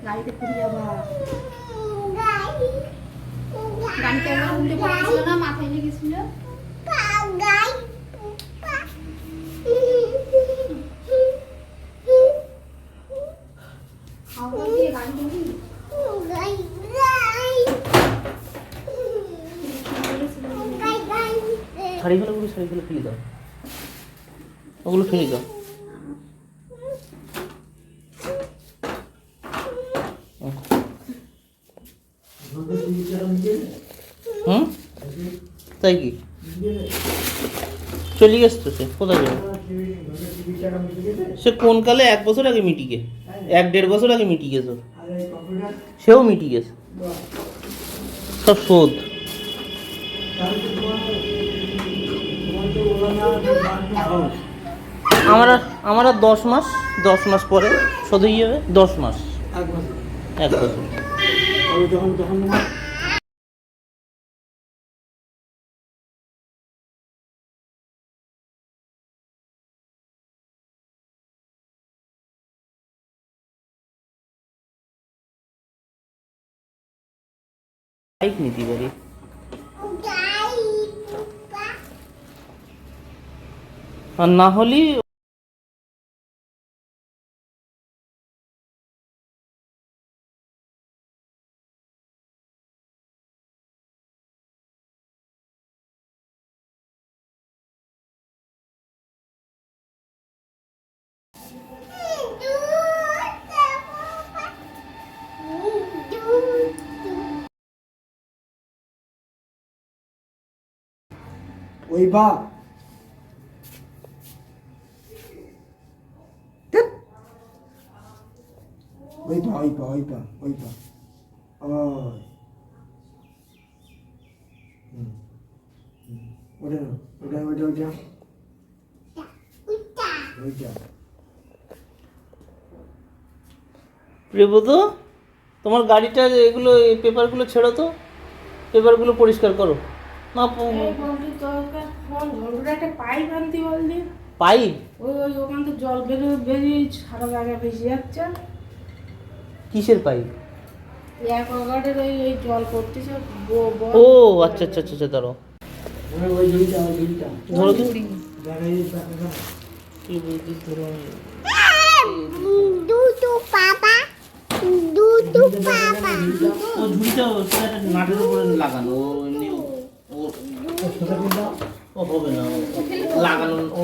গাড়িতে ফিরে যাবা। গাড়িতে একবার উল্টে পড়ে গেছিল না, মাথায় লেগেছিল। শাড়িগুলো ফেলে দাও, ওগুলো ফেলে দাও। তাই কি চলে গেছে তো? সে কোথায় যাবে? সে কোন কালে 1 বছর আগে মিটি গে, 1-1.5 বছর আগে মিটি গেছে, সেও মিটি গেছে সব শোধ। আমার আর 10 মাস পরে শোধ হয়ে যাবে। 10 মাস, 1 বছর। বাইক নিতে পারি। আর না হলে ওই বা ওই পা ওই পা ওই পা ওই পা ওটা ওটা ওটা ওটা ওইটা। প্রিয়ব্রত, তোমার গাড়িটা এগুলো পেপারগুলো ছেড়ো তো, পেপারগুলো পরিষ্কার করো না। একটা পাইপ আনতে বললি। পাইপ? ওই ওখান থেকে জল বেরিয়ে সারা জায়গা ভেসে যাচ্ছে। কিসের পাইপ? অ্যাকোয়াগার্ডের ওই জল পড়তেছে। ও আচ্ছা আচ্ছা আচ্ছা, ধরো ওই ঝুড়িটা ওই ঝুড়িটা ধরো তো। ও ঝুড়িটা নাটের উপরে লাগানো, এমনি ও হবে না লাগানো। ও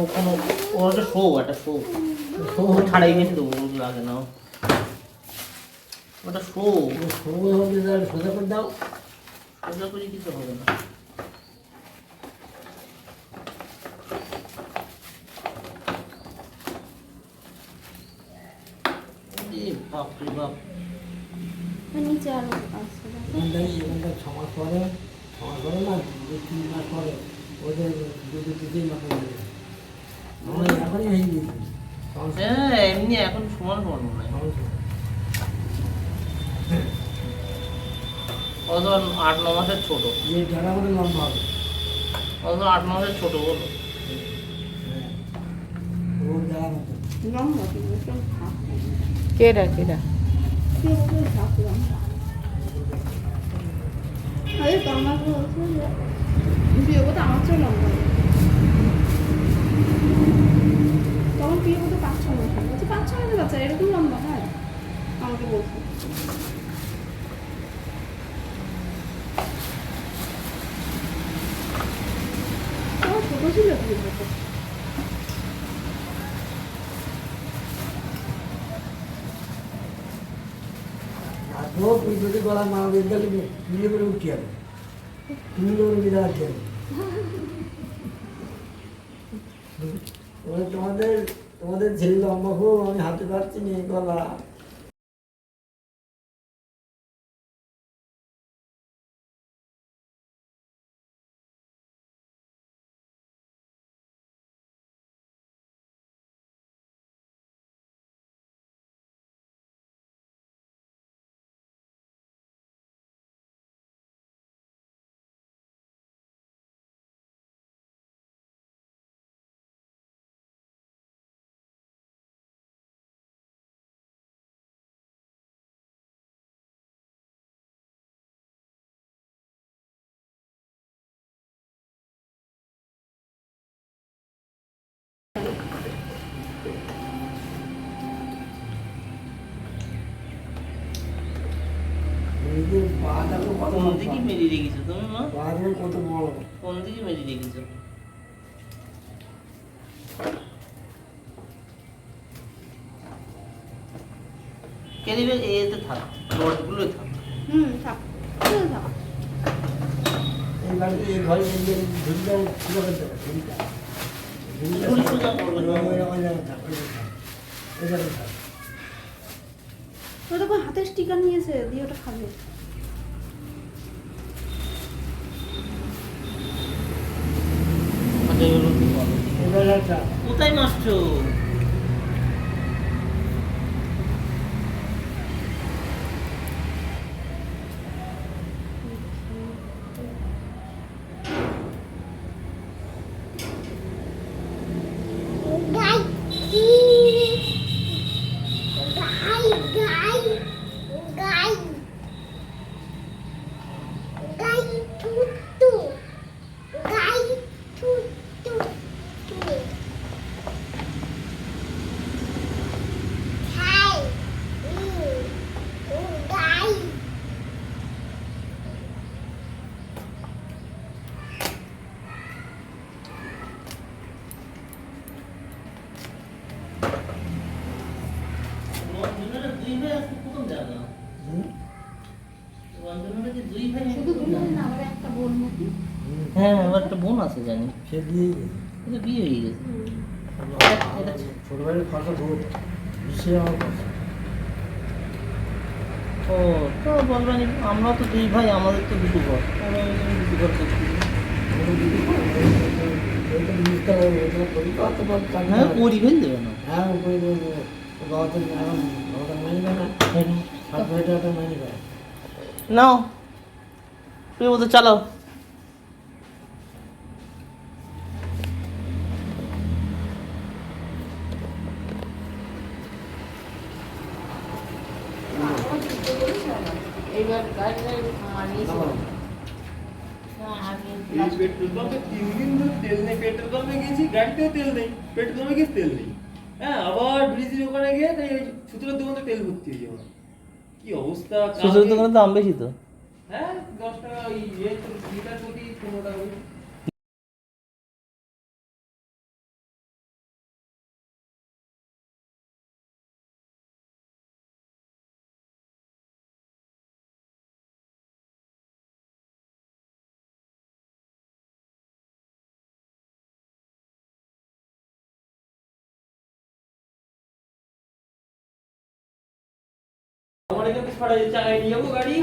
কোনো একটা শো ছাড়াই গেছে তো, লাগে না ওটা শো। সোজা করে দাও, সোজা করে কিছু হবে না। বাপরে বাপ, নিচে আরো আছে। এখানটা 6 মাস পরে না 2-3 মাস পরে ওদের 2-3 মাস হয়ে যাবে। আমার এখনই হয়ে গেছে। হ্যাঁ এমনি এখন সমান সমান মনে হয়। অত 8-9 মাসের ছোট, যে যারা আমাদের লম্বা হবে অত 8-9 মাসের ছোট বলো। ওর যারা মতো কেডা কেডা আরে তোমার বিয়েটা আমার চেয়ে লম্বা। তখন বিয়ে হতে 5-6 মাস হয়েছে। 5-6 মাসের বাচ্চা এরকম লম্বা হয় আমাকে বলছে। ছোট ছিল বিয়ে। তো তুই যদি গলা মা বেদালে মিলে করে উঠি যাবে, তুমি করে বিদা আছে। তোমাদের তোমাদের ছেলে লম্বা খুব, আমি হাতে পারছি না গলা। এই যে পাটা তো কত কোন দিকে মেরে রেখেছো তুমি মা? পাটা কত বড়। কোন দিকে মেরে রেখেছো? ক্যারি ব্যাগ এতে থাক, রডগুলো থাক। থাক চলে থাক। এই বাড়িতে এই ঘরে এই ঝুলটা ছিল করতে হবে, ঝুলটা। ঝুল সোজা করবে না। ওই জায়গায় থাক, ওই জায়গায় থাক। ওই জায়গায় থাক। ওটা কোনো হাতের স্টিকার নিয়েছে, দিয়ে ওটা খাবে। আচ্ছা, এগুলো কি বলো? এই জায়গায় থাক। কোথায় মারছো? রঞ্জনারা দুই ভাই আজকে প্রথম জানা। রঞ্জনারা যে দুই ভাই শুধু দুজন না, আবার একটা বোন নাকি? হ্যাঁ, আমার একটা বোন আছে জানি। সে দিয়ে গেছে। কিন্তু বিয়ে হয়ে গেছে। ছোটবেলার খরচা বহুত বেশি আমার খরচা। ও তো বলবেন, আমরা তো দুই ভাই, আমাদের তো দুটো ঘর, আমরা দুটো ঘর করছি। হ্যাঁ, পরিবেন দেবে না। নাও তুই বলতে চালাও। এইবার গাড়ি মানিয়েছে এই পেট্রোল পাম্পে 3 দিন ধরে তেল নেই। পেট্রোল পাম্পে গেছি, গাড়িতেও তেল নেই। পেট্রোল পাম্পে গিয়ে তেল নেই। হ্যাঁ, আবার ব্রিজের ওখানে গিয়ে তাই ওই সুতোর দোকানে তেল ভর্তি হয়ে যাবে। কি অবস্থা! সুযোগ দোকানে দাম বেশি তো। হ্যাঁ, 10 টাকা ওই লিটার প্রতি 15 টাকা করে। আমার এখানে ছড়া চাই নিয়ে যাবো গাড়ি।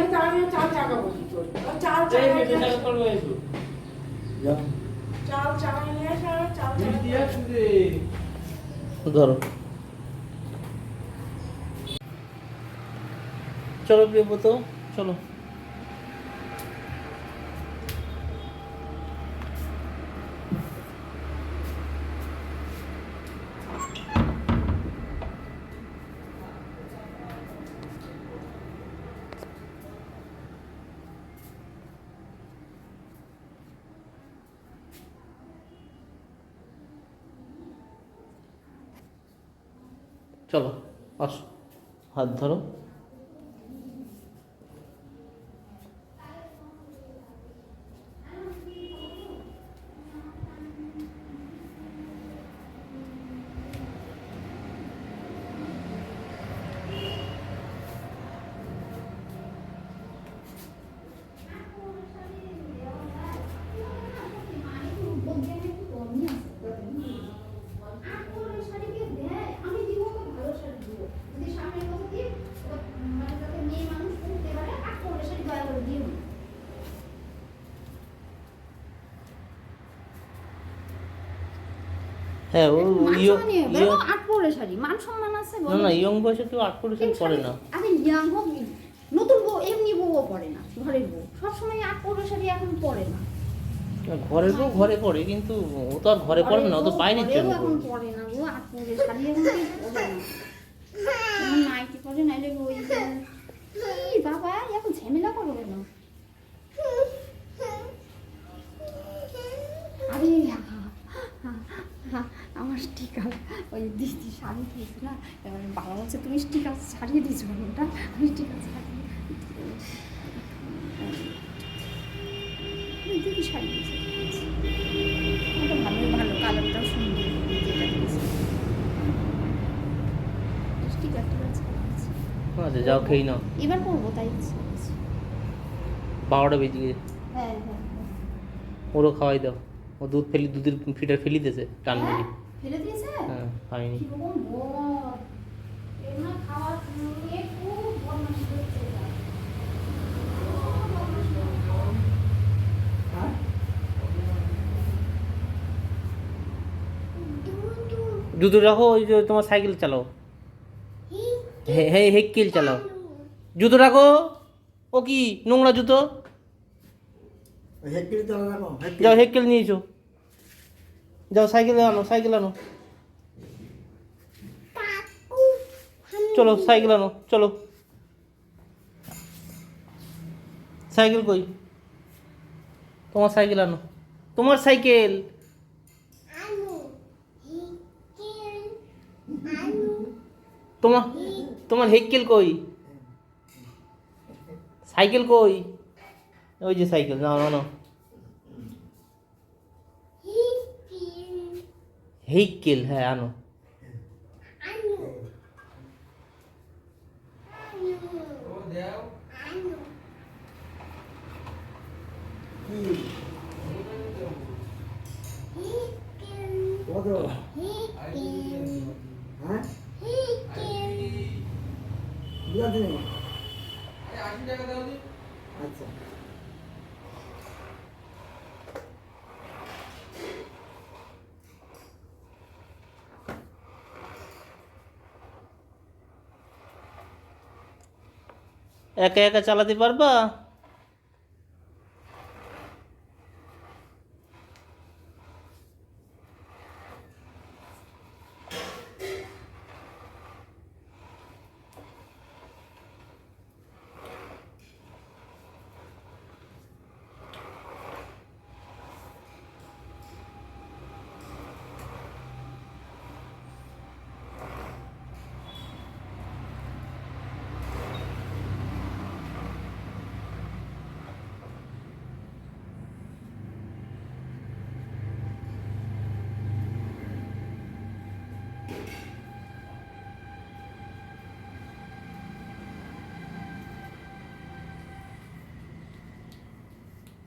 চার চাকা বসি তোর চার এই চাকা পেট্রোল টাকা করবো এসো। চার চাকা নিয়ে আসে আর চার ব্রিজ চাকা দিয়ে আসছে। ধরো, চলো প্রিয়ব্রত, চলো। চলো আসো, হাত ধরো। হ্যাঁ, ও আট পরে শাড়ি মান সম্মান আছে না না, ইয়ং বয়সে কেউ 8% পরে না। আরে ইয়াং হোক, নতুন বউ, এমনি বউও পরে না, ঘরের বউ সবসময় আট পরে শাড়ি এখন পরে না। ঘরের বউ ঘরে পড়ে, কিন্তু ও তো আর ঘরে পড়ে না, ও তো বাইরের ঘরেও জন্য এখন পরে না গো, আট পরে শাড়ি এখন কেউ পরে না। এখন নাইটি পরে, নাইলে ওই কি বাবা এখন ঝামেলা করবে না। আরে আমার স্টিকার ওই দিদি শাড়ি দিয়েছি না, এবার বাবা বলছে তুমি স্টিকার ছাড়িয়ে দিয়েছো ওটা, আমি স্টিকার ছাড়িয়ে দিদি শাড়ি দিয়েছে ওটা ভালো ভালো কালারটাও সুন্দর যেটা দিয়েছে স্টিকারটা আছে আচ্ছা যাও খেয়ে নাও, এবার করবো তাই ইচ্ছে করছে। 12টা বেজে গেছে। হ্যাঁ হ্যাঁ ওরও খাওয়াই দাও, ও দুধের ফিটার ফেলি দিয়েছে টান মেরে। ফেলে দিয়েছে হ্যাঁ খাইনি। কিরকম বদ এমন খাওয়া নিয়ে খুব বদমাশি করছে এরা। হ্যাঁ জুতো রাখো, ওই যে তোমার সাইকেল চালাও, হ্যাঁ হ্যাঁ হেক্কেল চালাও। জুতো রাখো, ও কি নোংরা জুতো, হেক্কেল তো লাগানো যাও হেক্কেল নিয়েছো, যাও সাইকেল আনো, সাইকেল আনো, চলো সাইকেল আনো, চলো। সাইকেল কই, তোমার সাইকেল আনো, তোমার সাইকেল, তোমার তোমার হেক্কেল কই, সাইকেল কই, ওই যে সাইকেল, নাও নাও, হেইকেল, হ্যাঁ আনো। কত হ্যাঁ বুঝাতে নেই আচ্ছা একা একা চালাতে পারবা?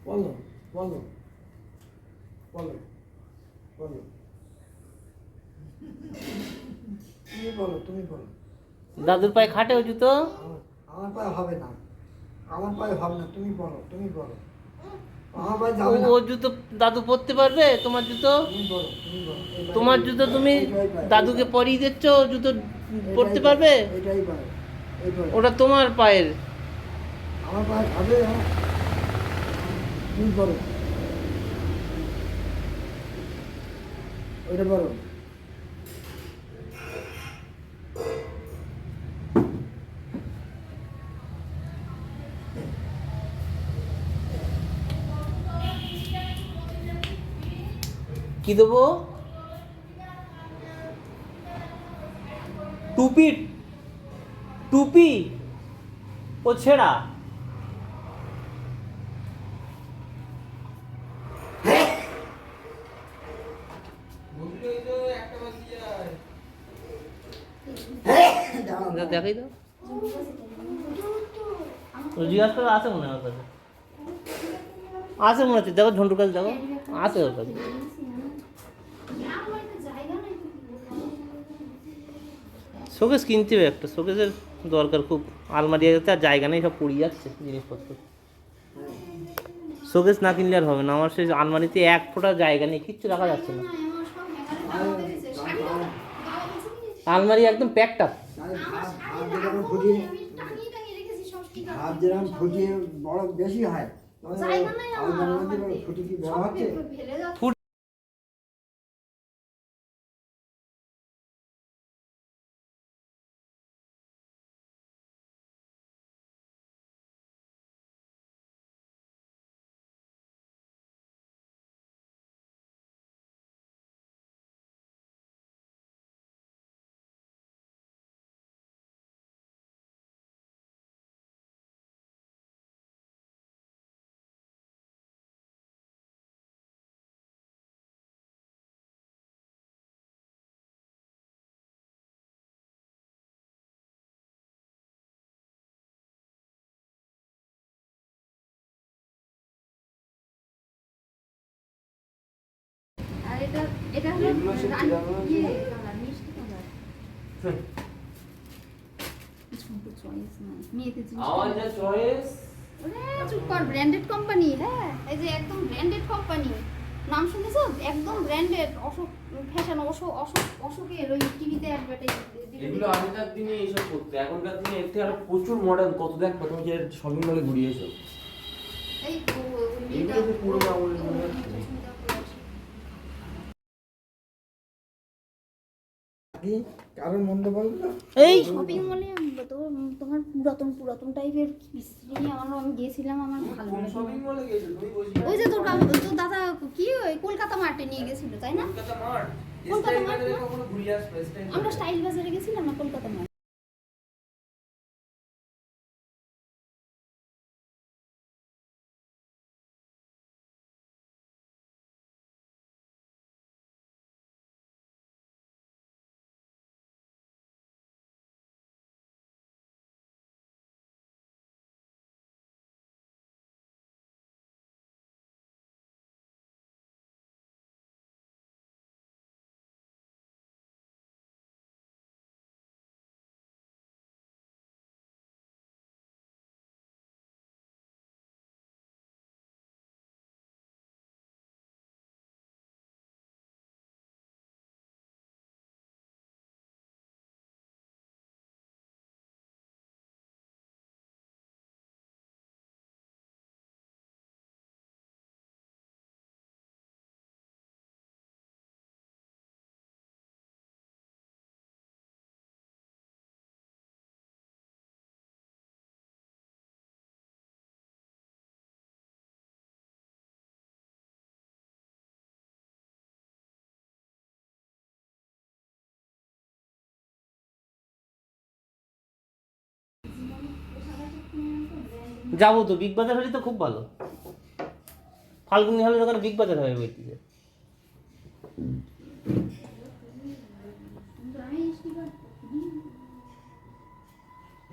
বলো বলো বলো বলো তুমি বলো তুমি বলো দাদুর পায়ে খাটে ও জুতো? আমার পায়ে হবে না, আমার পায়ে হবে না, তুমি বলো তুমি বলো আমার পায়ে যাবে না, ও জুতো দাদু পরতে পারবে? তোমার জুতো, তুমি বলো তুমি বলো তোমার জুতো তুমি দাদুকে পরিয়ে দিচ্ছ, ও জুতো পরতে পারবে? এটাই পারে এইটাই ওটা তোমার পায়ের। আমার পায়ে খাবে তুমি বলো ওইটা বলো কি দেবো? টুপি, টুপি ও ছেঁড়া। দেখাই দাও, জিজ্ঞাসা করে আছে মনে হয় ওর কাছে, আছে মনে হচ্ছে, দেখো ঝন্টুর কাছে দেখো, আছে ওর কাছে। শোকেস কিনতে হবে একটা, শোকেসের দরকার খুব, আলমারি আছে আর জায়গা নেই, সব পড়ে যাচ্ছে জিনিসপত্র। শোকেস না কিনলে আর হবে না, আমার সেই আলমারিতে এক ফোঁটা জায়গা নেই, কিচ্ছু রাখা যাচ্ছে না, আলমারি একদম প্যাকড আপ। হাত যেরকম ফুটিয়ে বড় বেশি হয় ফুটি কি বড় হচ্ছে এটা হলো এগুলো সব রানী কিরানো আছে? ইয়ে কালার, মিষ্টি কালার। ছোট চয়েস না, মেয়েদের জিনিস। আমার যা চয়েস ওরে চুপ কর, ব্র্যান্ডেড কোম্পানি। হ্যাঁ, এই যে একদম ব্র্যান্ডেড কোম্পানি। নাম শুনেছো? একদম ব্র্যান্ডেড। অশোক ফ্যাশন, অশোকের ওই টিভিতে অ্যাডভার্টাইজ। এগুলো আগেকার দিনে এইসব করতো, এখনকার দিনে এর থেকে আরো প্রচুর মডার্ন। কত দেখ, প্রথমে যে শপিং মলে ঘুরিয়েছো এই এগুলো তো পুরোনো আমলের মনে হচ্ছে। কি কারণ মন্দ বললো এই শপিং মলে তোমার পুরাতন টাইপের বিশ্রী আমি গিয়েছিলাম, আমার ভালো কোন লাগে। শপিং মলে গেছো তুমি? বলছি ওই যে তোর দাদা কি ওই কলকাতা মার্টে নিয়ে গেছিল, তাই না? Kolkata mart. Kolkata style mart বাজারে না? কখনো ঘুরে আসবে? স্টাইল আমরা স্টাইল বাজারে গেছিলাম না, কলকাতা মার্ট। যাবো তো, বিগ বাজার হলে তো খুব ভালো। ফাল্গুনি হলের ওখানে বিগ বাজার হবে বলতেছে।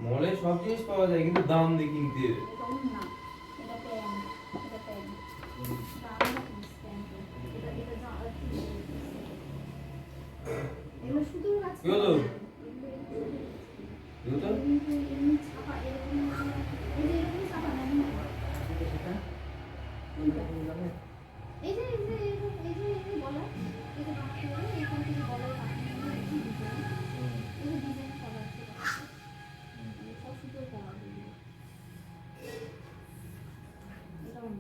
মলে সব জিনিস পাওয়া যায়, কিন্তু দাম দিয়ে কিনতে হবে। কি হলো? কি হলো? এই যে বলা, এই যে বাকি হলো, এইখান থেকে বলা এই যে ডিজাইন করা আছে, সব সুন্দর করা এটা অন্য।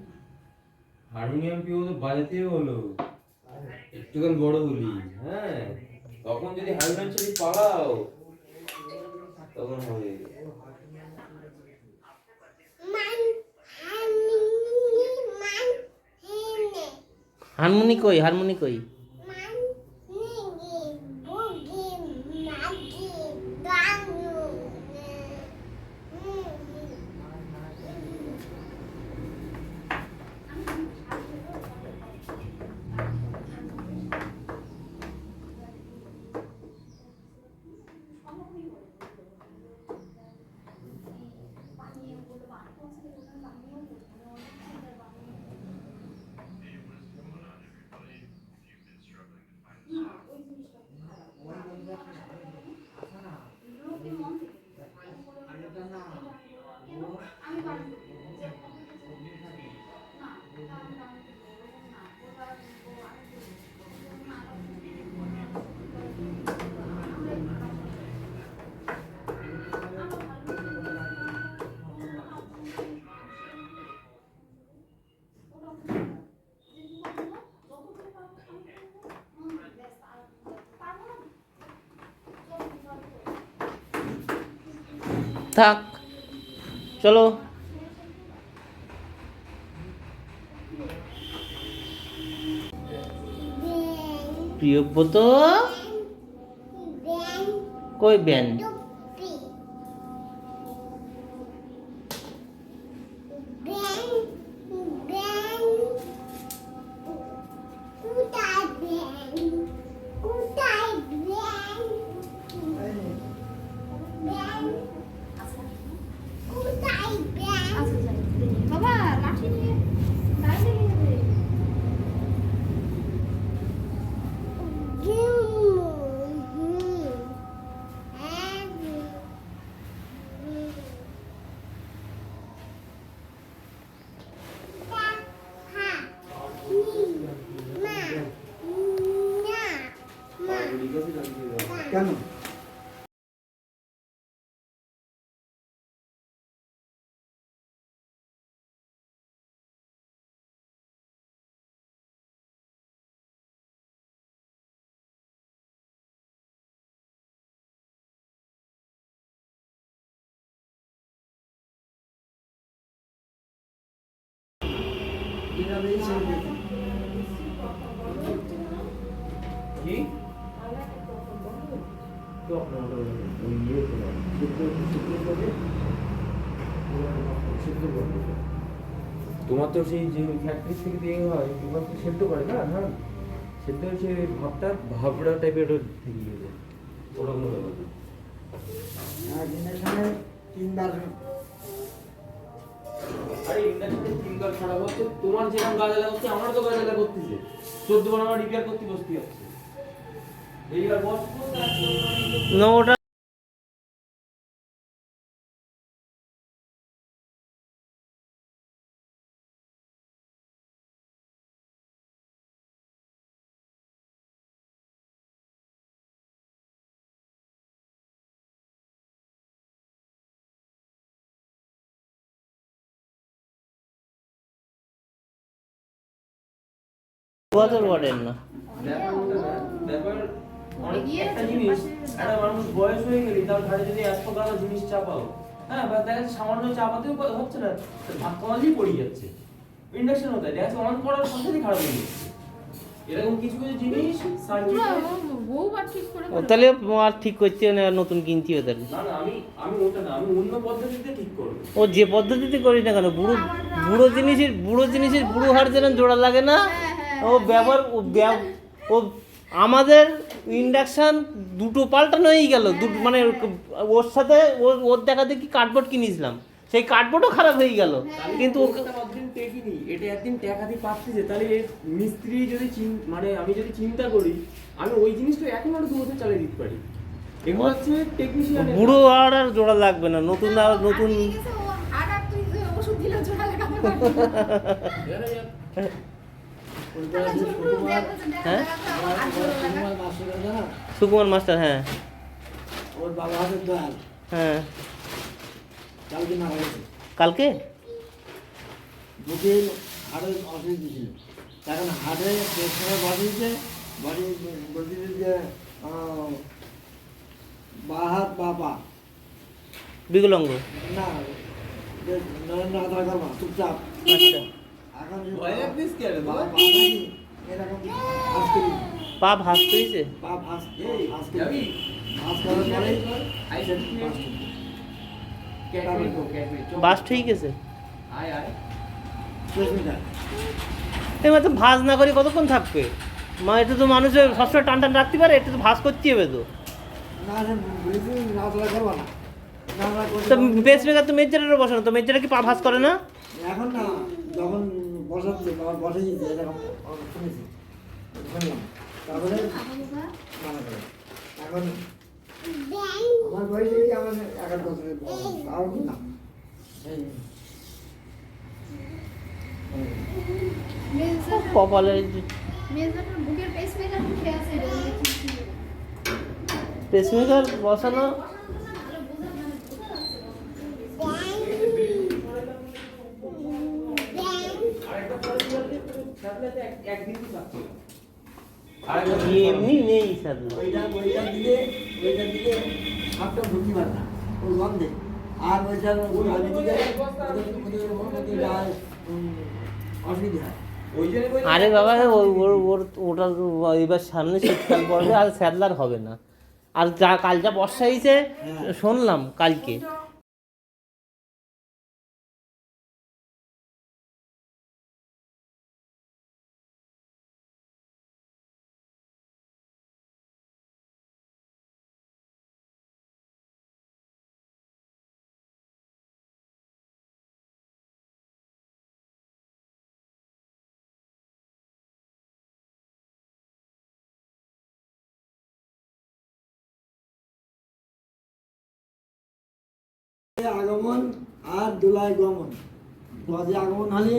হারমোনিয়াম কি হলো? বাজাতে হলো একটুখানি বড় হলি, হ্যাঁ, তখন যদি হারমোনিয়াম ছেড়ে পালাও তখন হবে। হারমোনি কই, হারমোনি কই? থাক, চলো। প্রিয়ব্রত কই ব্যান্ড? বাবা লাঠি নিয়ে গাড়ি লেগে যাবে। কি তো আপনার ওই ইয়ে তোমার তো সেই যে ফ্যাক্টরি থেকে দিয়ে হয় তোমার তো সেদ্ধ করে না হ্যাঁ সেদ্ধ হচ্ছে ভাবটা ভাবড়া টাইপের ওটা থেকে গিয়ে যায় ওটা কোনো ব্যাপার না। ইন্ডাকশনে 3 বার আরে ইন্ডাকশনে 3 বার খারাপ হচ্ছে তোমার যেরকম গাজালা হচ্ছে আমার তো গাজালা করতেছে 14 বার আমার রিপেয়ার করতে বসতে হচ্ছে এইবার বস না ওটা ওয়াটের না। ব্যাপার অনেক একটা জিনিস একটা মানুষ বয়স হয়ে গেলে তার ঘাড়ে যদি 100 গ্রাম জিনিস চাপাও হ্যাঁ বা দেখা যাচ্ছে সামান্য চাপাতেও হচ্ছে না ধাক্কা মারলেই পড়ে যাচ্ছে ইন্ডাকশন হতে দেখা যাচ্ছে অন করার সাথে সাথে খারাপ হয়ে যাচ্ছে এরকম কিছু কিছু জিনিস সার্কিট বহুবার ঠিক করে ও তাহলে আর ঠিক করতে না নতুন কিনতে হবে তাহলে। না না আমি ওটা না আমি অন্য পদ্ধতিতে ঠিক করব ও যে পদ্ধতিতে করি না কেন বুড়ো জিনিসের বুড়ো হাড় যেন জোড়া লাগে না ও ব্যবহার ও আমাদের ইন্ডাকশন দুটো পাল্টানো হয়ে গেল দুটো মানে ওর সাথে ওর দেখা দেখি কার্ডবোর্ড কিনেছিলাম সেই কার্ডবোর্ডও খারাপ হয়ে গেল কিন্তু ওকে একদিন টেকিনি এটা একদিন টাকাতে পাচ্ছিছে তাহলে মিস্ত্রি যদি মানে আমি যদি চিন্তা করি আমি ওই জিনিসটা এখন আরো 2 বছর চালিয়ে দিতে পারি এগুলো হচ্ছে টেকনিশিয়ান বুড়ো হাড় আর জোড়া লাগবে না নতুন নতুন আর তুই যে ওষুধ দিলে জোড়া লাগাতে পারবি হ্যাঁ সুকুমার মাস্টার জানা সুকুমার মাস্টার হ্যাঁ ওর বাবা হাতের দয়াল হ্যাঁ কালকে মারা গেছে কালকে বুকে হাড়ের অসুবিধা ছিল তখন হাড়ে পেছনে বসিয়েছে বসিয়েছে যে বা হাত বা পা বিকলাঙ্গ না যে নরেন্দ্র কথা করবা চুপচাপ আচ্ছা এখন যে ভয় লাগতিস কি আরে পা বাবা? নাকি এরকম ফাঁস করি পা ভাস পেয়েছে পা ফাঁস এই ফাঁস যাবি করি ফাঁস করার পরেই আই ফাঁস করি। বাস ঠিক আছে আয় আয় পেসমেকার এবার তো ভাজ না করে কতক্ষণ থাকবে মা এটা তো মানুষ সবসময় টান টান রাখতে পারে এটা তো ভাজ করতে হবে তো না না বুঝি নাচলা করবা না নাচলা তো করতে পেসমেকার তো মেজারেরও বসানো তো মেজারে কি পা ভাজ করে না এখন না যখন বসাচ্ছে তখন বসে দিতে এরকম শুনেছি শুনলাম তারপরে মানা করে এখন আমার বয়সে কি আমার 11 বছরের তাও কি না এই কপালে মেজবাটার বুকের পেসমেকার উঠে আছে পেসমেকার বসানো এমনি নেই স্যার ওইটা দিলে সাপটা ঢুকি পারে না ওই গন্ধে আর ওইটার আমি দিলে ওদের গায়ে অসুবিধা হয় ওই জন্য আরে বাবা ওটা এবার সামনে শীতকাল পড়বে আর স্যাদলার হবে না আর যা কাল যা বর্ষা হয়েছে শুনলাম কালকে আগমন আর দোলায় গমন পদে আগমন হলে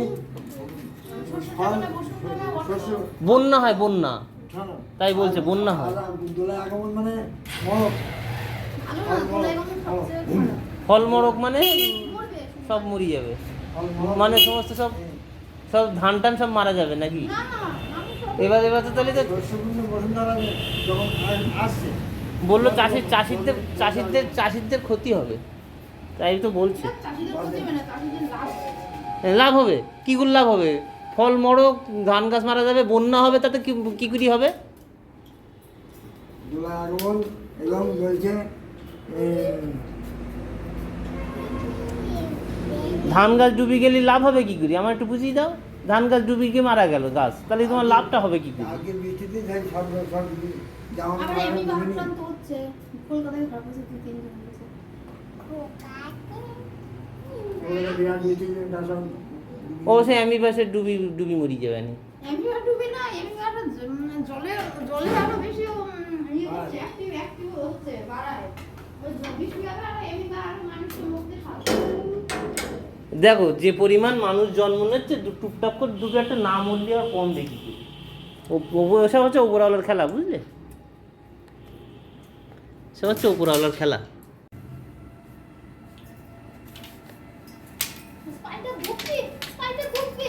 ফল শস্য বন্যা হয় বন্যা শোনো, তাই বলছে, বন্যা হয়। আর দোলায় আগমন মানে মরক ফল মরক মানে মরবে সব মরি যাবে ফল মরক মানে সমস্ত সব সব ধান টান সব মারা যাবে নাকি না না আমি সব এবার তো তাহলে তো শস্যপূর্ণ বসুন্ধরা যখন আসছে বললো চাষিদের ক্ষতি হবে তাই তো বলছে চাষিদের ক্ষতি হবে না চাষিদের লাভ লাভ হবে কি করে লাভ হবে ফল মরক, ধান গাছ মারা যাবে, বন্যা হবে, তাতে কি কি করি হবে? জুলাই আগমন এবং বলছে ধান গাছ ডুবে গেলে লাভ হবে কি করি? আমার একটু বুঝিয়ে দাও। ধান গাছ ডুবে গিয়ে মারা গেল গাছ, তাহলে তোমার লাভটা হবে কি করি? আগে বৃষ্টিতে যাই সব সব যেমন আবার এমনি আক্রান্ত হচ্ছে, কলকাতায় খারাপ হচ্ছে 2-3 জন হয়েছে। বিরাট বৃষ্টিতে তার সব ও সে অ্যামিবাসে ডুবি ডুবি মরি যাবে না। এমনিও ডুবে না, এমনি আরো জলে জলে আরো বেশি ইয়ে হচ্ছে, অ্যাক্টিভ হচ্ছে, বাড়ায়। ওই বৃষ্টি হবে আর এমনি আরো মানুষের মধ্যে দেখো যে পরিমাণ মানুষ জন্ম নিচ্ছে, টুকটাক করে দুটো একটা না মরলে আর কম দেখি। ওসব হচ্ছে ওপরওয়ালার খেলা, বুঝলে? সে হচ্ছে ওপরওয়ালার খেলা। স্পাইডার ঢুকবে, স্পাইডার ঢুকবে।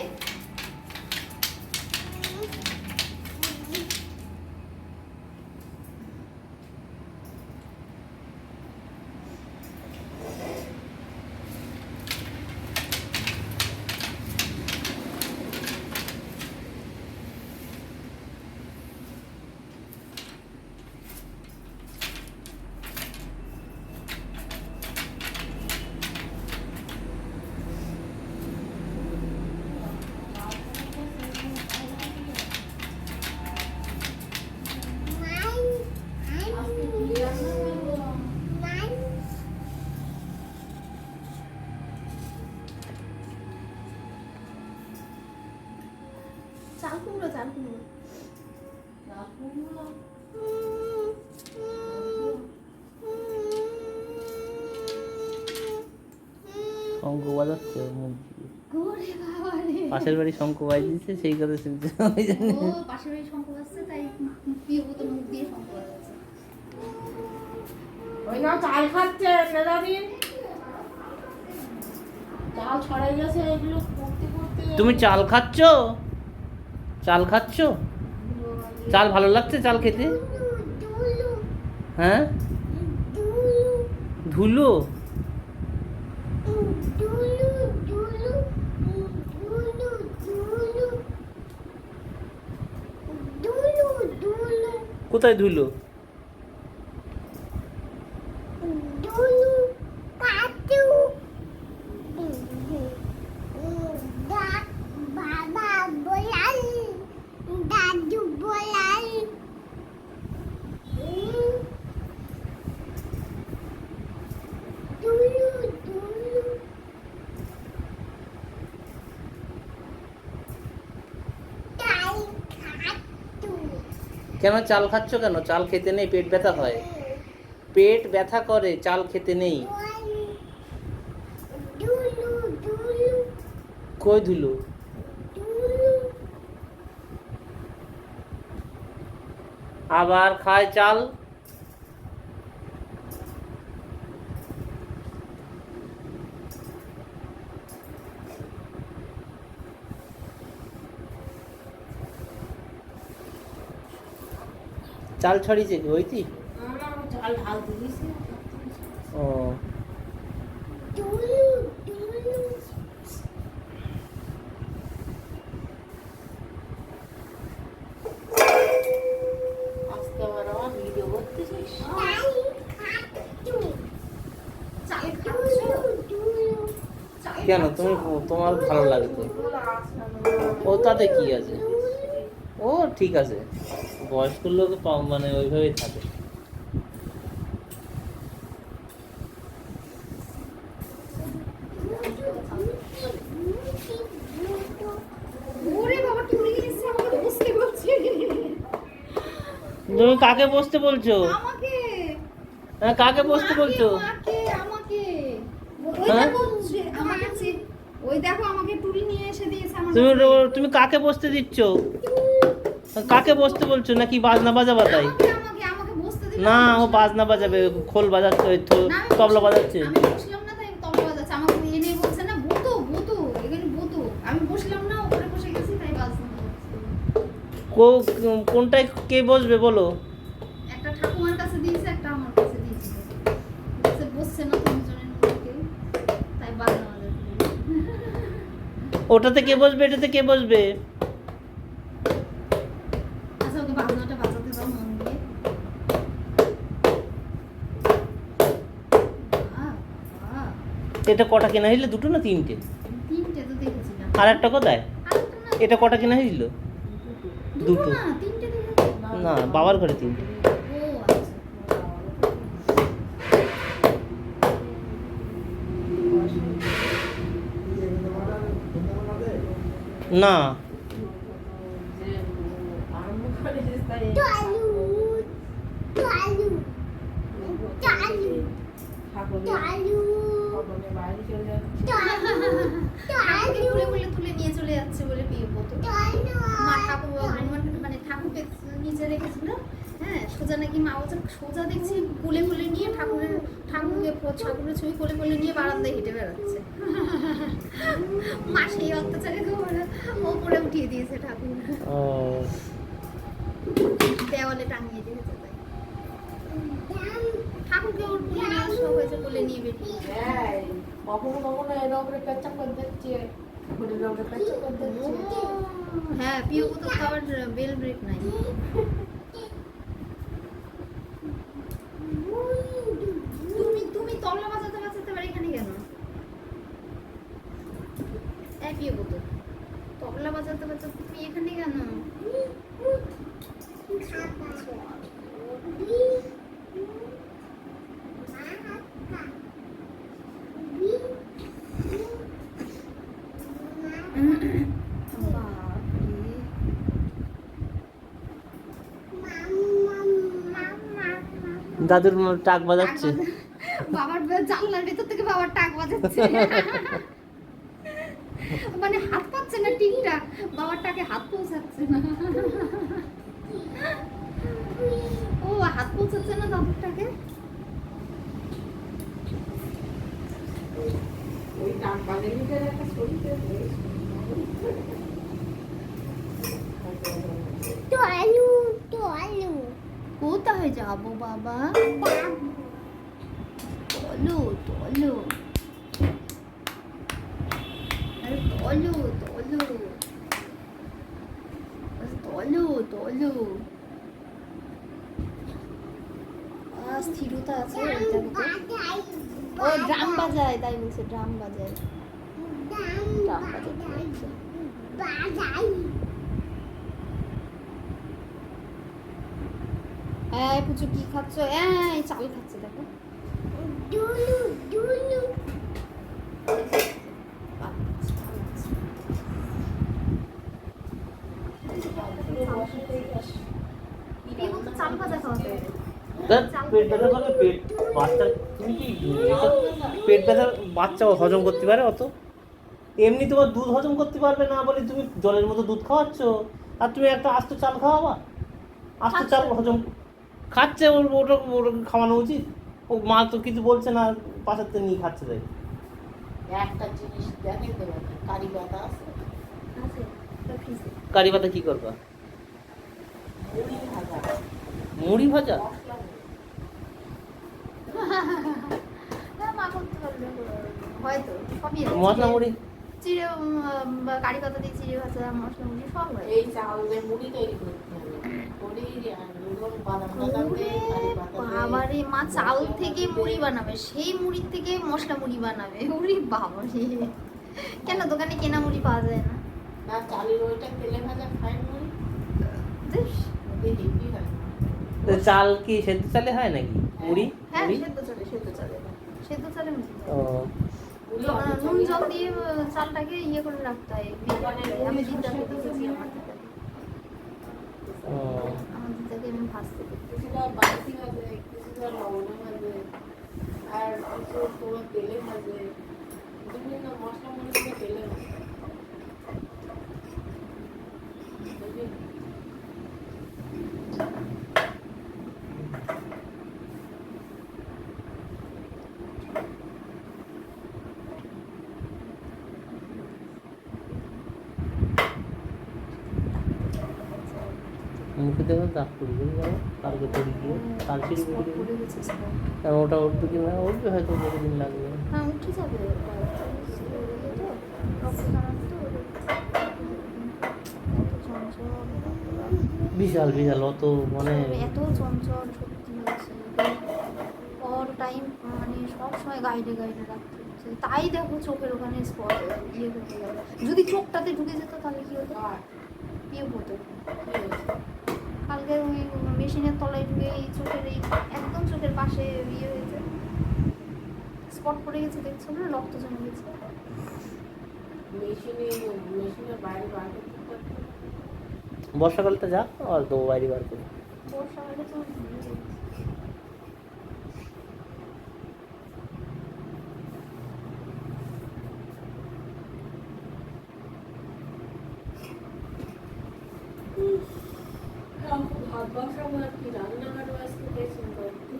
চাল কুমড়ো, চাল কুমড়ো। শঙ্খ বাজাচ্ছে মুখ দিয়ে। ওরে বাবা রে। পাশের বাড়ি শঙ্খ বাজিয়েছে, সেই কথা শুনছে। ওই জন্য ও পাশের বাড়ি শঙ্খ বাজছে, তাই প্রিয়ব্রত মুখ দিয়ে শঙ্খ বাজাচ্ছে। ওই না চাল খাচ্ছে নেদাদিন, চাল ছড়াই গেছে এগুলো করতে করতে। তুমি চাল খাচ্ছ? চাল খাচ্ছ? চাল ভালো লাগছে চাল খেতে? হ্যাঁ, ধুলো। কোথায় ধুলো? কেন চাল খাচ্ছ কেন? চাল খেতে নেই, পেট ব্যথা হয়। পেট ব্যথা করে, চাল খেতে নেই। কই ধুলো? আবার খায় চাল। চাল ছড়িয়েছে কি হইতি? চাল ঢাল দিয়েছি। ও আজকে আবার আমার ভিডিও করতেছিস। চাল খাচ্ছো? চাল কেন খাচ্ছো? তুমি, তোমার ভালো লাগে তো? ও তাতে কি আছে? ও ঠিক আছে, বয়স্ক লোক মানে ওইভাবেই থাকে। ওরে বাবা, টুরি এসে আমাকে বসতে বলছে। তুমি কাকে বসতে বলছো? আমাকে। হ্যাঁ, কাকে বসতে বলছো? আমাকে, আমাকে। ওই হ্যাঁ? দেখো, আমাকে ওই দেখো আমাকে টুরি নিয়ে এসে দিয়েছে আমার তুমি কাছে। তুমি কাকে বসতে দিচ্ছ? কাকে বসতে বলছো? নাকি বাজনা বাজাবা তাই? আমাকে বসতে দিল। না, ও বাজনা বাজাবে, খোল বাজাচ্ছে, ওই তো না, আমি তবলা বসলাম- বাজাচ্ছে। আমি বসলাম না, তাই তবলা বাজাচ্ছে। আমাকে এনে বলছে না বুতু বুতু, এখানে বুতু। আমি বসলাম না, উপরে বসে গেছি, তাই বাজনা বাজাচ্ছে। কোনটায় কে বসবে বলো? একটা ঠাকুমার কাছে দিয়েছে, একটা আমার কাছে দিয়েছে। বলছে বসছে না তিনজনের মধ্যে কেউ, তাই বাজনা বাজাচ্ছে। ওটাতে কে বসবে, এটাতে কে বসবে? আচ্ছা ওকে বাজনাটা বাজাতে দাও মন দিয়ে। বাহ, বাহ। এটা কটা কেনা হইলো, দুটো না তিনটে? তিনটে তো দেখেছিলাম। আর একটা কোথায়? আরেকটা না, এটা কটা কেনা হইলো? দুটো দুটো। না, তিনটে দেখেছি। না, বাবার ঘরে তিনটে। ও আচ্ছা। না, যে আরম্ভ করেছিস তাই ঠাকুরের বাইরে চলে যাচ্ছে। ঠাকুরকে কোলে কোলে তুলে নিয়ে চলে যাচ্ছে বলে বিয়ে হতো। মা ঠাকুর মানে ঠাকুরকে নিচে রেখেছিল, হ্যাঁ, সোজা নাকি মা বলছে সোজা দেখছি কোলে কোলে নিয়ে ঠাকুরের ছবি কোলে কোলে নিয়ে বারান্দায় হেঁটে বেড়াচ্ছে। মা সেই অত্যাচারে ওপরে উঠিয়ে দিয়েছে ঠাকুর, ও দেওয়ালে টাঙিয়ে দিয়েছে। তাই ঠাকুরকে ওর কোলে নিয়ে আসা হয়েছে, কোলে নিয়ে বেরিয়ে। হ্যাঁ, কখনো কখনো এর ওপরে পেঁচা করে দিচ্ছে, ঠাকুরের ওপরে পেঁচা করে দিচ্ছে। হ্যাঁ, পিও তো আবার বেল ব্রেক নাই। তুমি তবলা বাজাতে বাজাতে আবার এখানে কেন? এই পিও তো তবলা বাজাতে বাজাতে তুমি এখানে কেন? দাদুর টাক বাজাচ্ছে। বাবার জানলার ভেতর থেকে বাবার টাক বাজাচ্ছে। মানে হাত পাচ্ছে না ঠিকঠাক, বাবার টাকে হাত পৌঁছাচ্ছে না। ও হাত পৌঁছাচ্ছে না দাদুর টাকে। ওই টাক বাজানিটার একটা ছবিতে কোথায় যাবো বাবা? তলো তলো, আরে তলো তলো তলো তলো। স্থিরতা আছে এটার ভিতর। ও ড্রাম বাজায়, তাই বলছে ড্রাম বাজায়। ড্রাম বাজায়। এই পুচু কি খাচ্ছ? এই চাল খাচ্ছে দেখো। চাল ভাজা খাওয়াতে হবে। পেট ব্যথা করলে পেট বাচ্চা, তুমি কি পেট ব্যথার বাচ্চা হজম করতে পারে অত? এমনি তোমার দুধ হজম করতে পারবে না বলে তুমি জলের মতো দুধ খাওয়াচ্ছ, আর তুমি একটা আস্ত চাল খাওয়াবা? আস্ত চাল হজম খাচ্ছে, ওটা খাওয়ানো উচিত। ও মা তো কিছু বলছে না, পাশের থেকে নিয়ে খাচ্ছে। তাই একটা জিনিস দেখে দেবে, কারি পাতা আছে, কারি পাতা কি করবা? মুড়ি ভাজা, মুড়ি ভাজা? মশলা মুড়ি। মা করতে পারবে হয়তো, সবই আছে। মশলা মুড়ি চিড়ে কারি পাতা দিয়ে চিড়ে ভাজা, মশলা মুড়ি সব হয়। এই চাল দিয়ে মুড়ি তৈরি করতে হবে, করে লবণ বাদাম বাদাম দিয়ে কারি পাতা দিয়ে। বাবারে, মা চাল থেকে মুড়ি বানাবে, সেই মুড়ির থেকে মশলা মুড়ি বানাবে। ওরে বাবা রে, কেন দোকানে কেনা মুড়ি পাওয়া যায় না? না, চালের ওইটা তেলে ভাজা খায় মুড়ি, বেশ। ওতে হেভি হয়। তো চাল কি সেদ্ধ চালে হয় নাকি মুড়ি? হ্যাঁ, মুড়ি সেদ্ধ চালে সেদ্ধ চালে মুড়ি ও মুড়ি নুন জল দিয়ে চালটাকে ইয়ে করে রাখতে হয়। আমি দিদাকে দেখেছি, আমার দিদাকে ও আমি ভাজতে দেখি। কিছুটা বাড়তি ভাজে, কিছুটা লবণে ভাজে, আর কিছু তোমার তেলে ভাজে, বিভিন্ন মশলা মুড়ি দিয়ে তেলে ভাজে। বুঝলি? মুখে দেখো দাগ পড়ে গেছে, যাবো কালকে পড়ে গিয়ে কাল সিঁড়ি পড়ে গেছে। পড়ে গেছে সব। ওটা উঠবে কি না, উঠবে হয়তো, কতদিন লাগবে। হ্যাঁ, উঠে যাবে। রক্ত খারাপ তো বিশাল বিশাল অত মানে এত চঞ্চল সত্যি হচ্ছে অল টাইম, মানে সব সময় গাইডে গাইডে রাখতে হচ্ছে। তাই দেখো চোখের ওখানে স্পট ইয়ে হতে গেল, যদি চোখটাতে ঢুকে যেত তাহলে কি হতো, ইয়ে হতো। কালকে ওই মেশিনের তলায় ঢুকে এই চোখের এই একদম চোখের পাশে ইয়ে হয়েছে, স্পট পড়ে গেছে, দেখছো না, রক্ত জমে গেছে। মেশিনের বাইরে বার করতে পারতো না। বর্ষাকালটা যা আর তো বাইরে বার করে বর্ষাকালে তো ভাত বসাবো আর কি, রান্নাঘাটও আজকে পেয়েছেন করতে।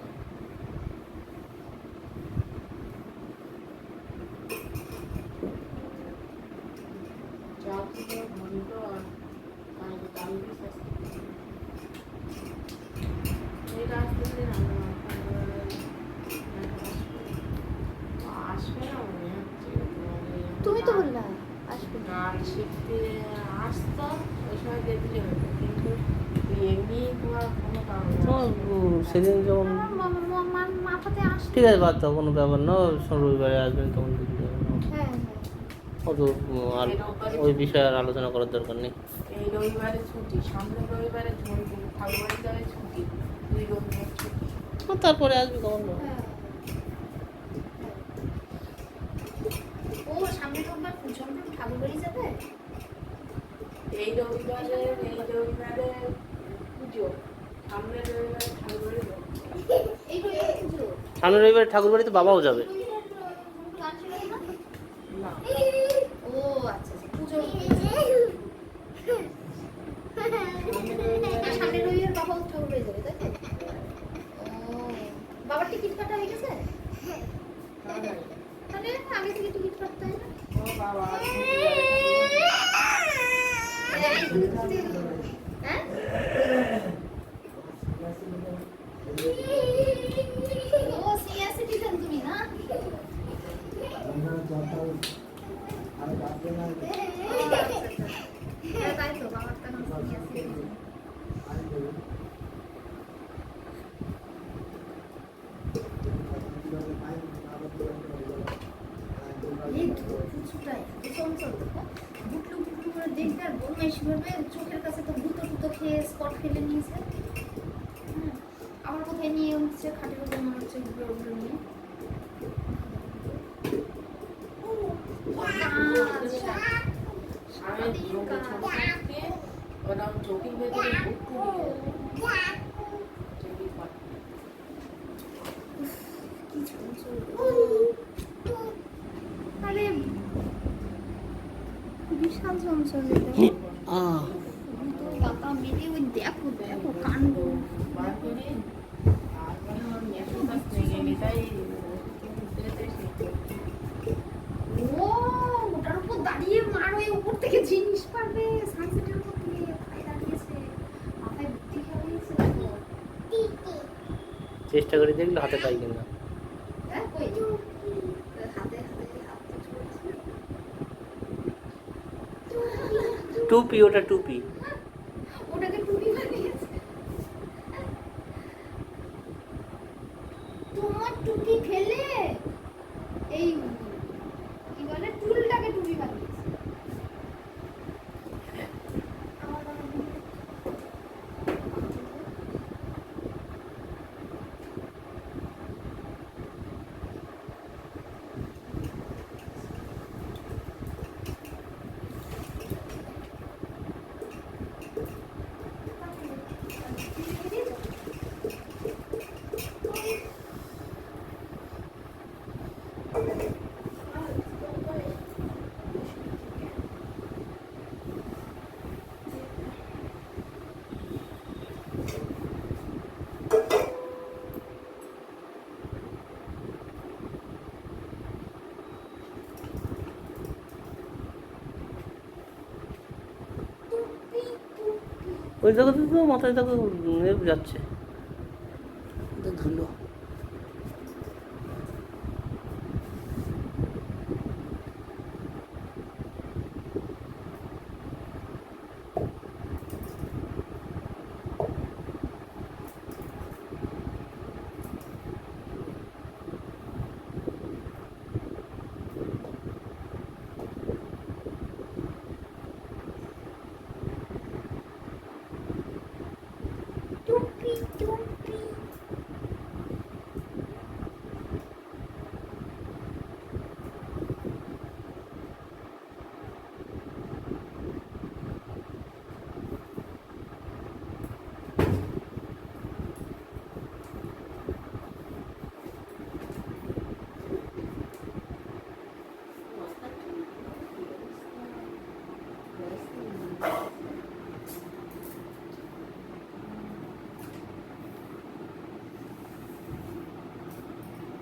চা থেকে ঘন্ট আর কালকে এই রাস্তাতে রান্না আসবে না মনে হচ্ছে। তুমি তো বললা আসবে না। গান শিখতে আসতাম ওই সময় দেখলে হতো, কিন্তু এমনি তোমার কোনো কারণ সেদিন যখন মাথাতে আসছে। ঠিক আছে বাদ দাও, কোনো ব্যাপার না, রবিবারে আসবেন তখন দেখতে হবে। হ্যাঁ হ্যাঁ অত আর ওই বিষয়ে আর আলোচনা করার দরকার নেই। এই রবিবারে ছুটি, সামনের রবিবারে ঠাকুরবাড়ি যাবে ছুটি, 2 রবিবার ছুটি। তারপরে আসবে তখন না। হ্যাঁ। ও সামনে রোববার ঝন্টু ঠাকুর বাড়ি যাবে। এই রবিবারে পুজো, সামনের রবিবারে ঠাকুরবাড়ি যাবে। এই রবিবার পুজো। সামনের রবিবারে ঠাকুর বাড়িতে বাবাও যাবে। গান ছিল না? না, ও আচ্ছা আচ্ছা, পুজো। সামনের রবিবার বাবা ঠাকুর বাড়ি যাবে, তাই তো? ও বাবার টিকিট কাটা হয়ে গেছে? তাহলে আগে থেকে টিকিট কাটতে হয় না? ও বাবা হ্যাঁ? ও সিনিয়র সিটিজেন তুমি না? হ্যাঁ, তাই তো, বাবার তো নাম সিনিয়র সিটিজেন। এই পুচুটা এত চঞ্চল দেখো, বুটলু বুটলু করে দেখবে আর বদমাইশি করবে, চোখের কাছে তো ভূতো টুতো খেয়ে স্পট ফেলে নিয়েছে। আমার কোথায় নিয়ে উঠছে, খাটের উপর মনে হচ্ছে ঘুরে ঘুরে নিয়ে। আমি ছোট থাকতে ওরকম চোখের ভেতরে বুকু নিয়ে চোখের পাট কি চঞ্চল। আরে বিশাল চঞ্চল এটা। ভূতো পাতা মেরে ওই দেখো দেখো কাণ্ড। বার করে আর মানে আমার মেয়ের কাছ থেকে গেলে তাই ও ওটার উপর দাঁড়িয়ে মার ওই উপর থেকে জিনিস পারবে, সানসেটের উপর থেকে মাথায় দাঁড়িয়েছে, মাথায় বুদ্ধি খেলিয়েছে। চেষ্টা করে দেখলে হাতে পাই কিনা। হ্যাঁ কই হাতে হাতে হাত তো চলছে। টুপি, ওটা টুপি। ওটাকে টুপি বানিয়েছে। তোমার টুপি ফেলে এই কি বলে টুলটাকে টুপি বানিয়েছে। আমার বানানো ওই জায়গাতে তো মাথায় দেখো যাচ্ছে ধুলো। বয়স থেকে